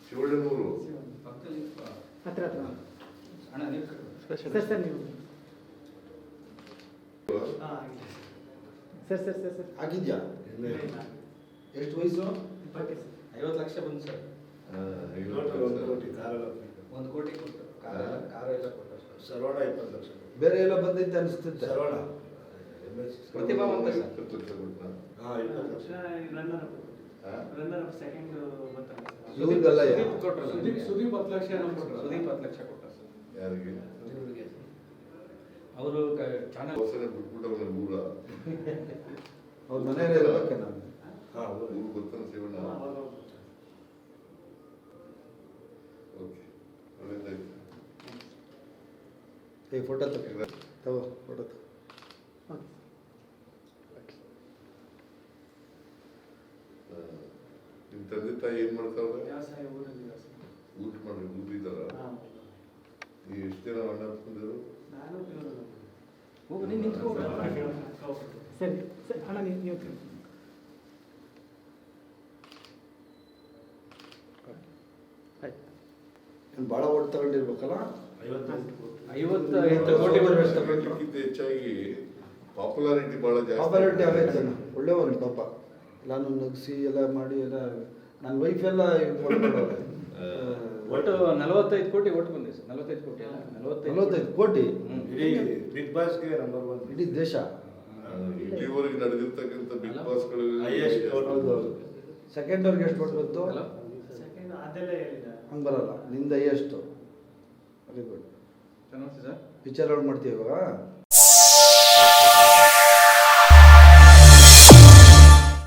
ಶಿವಣ್ಣನೂರು ಹತ್ರ ಹತ್ರ ಅಣ್ಣ ನೀವು ಸರ್ ಸರ್ ನೀವು ಸರ್ ಸರ್ ಸರ್ ಸರ್ ಆಗಿದ್ಯಾ ಎಷ್ಟು ವಯಸ್ಸು? 50 ಲಕ್ಷ ಬಂತು ಸರ್. 1 ಕೋಟಿ ಕೊಟ್ಟು ಕಾರ ಎಲ್ಲ ಕೊಟ್ಟು ಸರ್ವಣ 20 ಲಕ್ಷ. ಬೇರೆ ಎಲ್ಲ ಬಂದೈತೆ ಅನಿಸ್ತೈತೆ. ಸರ್ವಣ ಪ್ರತಿಭಾವಂತ ಸರ್. 20 ಲಕ್ಷ ಕೊಟ್ಟ. ಹಾಂ 20 ಲಕ್ಷ. ರನ್ನರ್ ಸೆಕೆಂಡ್ ಬರ್ತಾರೆ. ಇವ್ರಿಗೆಲ್ಲ ಸುದೀಪ್ 10 ಲಕ್ಷ ಸುದೀಪ್ 10 ಲಕ್ಷ ಕೊಟ್ಟ ಸರ್. ಯಾರಿಗೆ? ಅವರು ಚಾನಲ್ ಹೊಸನೆ ಬಿಟ್ಬಿಟ್ಟವ್ರೆ ಊರ. ಅವ್ರ ಮನೆಯಲ್ಲೇ ಇರಬೇಕೆ ನಾನು. ಹಾಂ ಊರು ಗೊತ್ತಾನೆ ಶಿವಣ್ಣ. ಓಕೆ ಒಳ್ಳೆದಾಯ್ತು. ಈ ಫೋಟೋ ತಗೋ ಫೋಟೋ ತಗೋ. ನಿಮ್ಮ ತಂದೆ ತಾಯಿ ಏನು ಮಾಡ್ತಾವ್ರೆ? ವ್ಯವಸಾಯ ಊರಲ್ಲಿ ಊಟ ಮಾಡಿ ಊರಿದ್ದಾರ? ನೀವು ಎಷ್ಟು ಜನ ಅಣ್ಣ ಅಂದ್ಕೊಂಡಿದ್ರು? ನಾನು ಹೋಗಿ ನೀನು ನಿಂತ್ಕೋ. ಸರಿ ಸರಿ ಅಣ್ಣ ನೀವು ಏನು ಭಾಳ ಓಟ್ ತಗೊಂಡಿರ್ಬೇಕಲ್ಲ? 58 ಕೋಟಿ ಬರಬೇಕು. ಅದಕ್ಕಿಂತ ಹೆಚ್ಚಾಗಿ ಪಾಪ್ಯುಲಾರಿಟಿ ಭಾಳ ಜಾಸ್ತಿ. ಪಾಪ್ಯುಲಾರಿಟಿ ಆಗೈತೆ ಒಳ್ಳೆಯವನು ಪಾಪ. ನಾನು ನಗಿಸಿ ಎಲ್ಲ ಮಾಡಿ ಎಲ್ಲ ನನ್ನ ವೈಫ್ ಎಲ್ಲ ಒಟ್ಟು 45 ಕೋಟಿ ಓಟ್ ಬಂದಿದೆ ಸರ್. 45 ಕೋಟಿ ಅಲ್ಲ 45 ಕೋಟಿ ಇಡೀ ಬಿಗ್ ಬಾಸ್ಗೆ ನಂಬರ್ 1 ಇಡೀ ದೇಶ. ಇಲ್ಲಿವರೆಗೆ ನಡೆದಿರ್ತಕ್ಕಂಥ ಬಿಗ್ ಬಾಸ್ಗಳು Highest vote. ಹೌದು ಸೆಕೆಂಡ್ ಅವ್ರಿಗೆ ಎಷ್ಟು ಕೊಟ್ಟು ಬಂತು? ಅಲ್ಲ ಸೆಕೆಂಡ್ ಅದೆಲ್ಲ ಹೇಳಿಲ್ಲ. ಹಂಗೆ ಬರಲ್ಲ ನಿಂದ ಎಷ್ಟು. Very good. ಚೆನ್ನಾಗಿ ಸರ್. ಪಿಕ್ಚರ್ ಔಟ್ ಮಾಡ್ತೀವಿ ಇವಾಗ.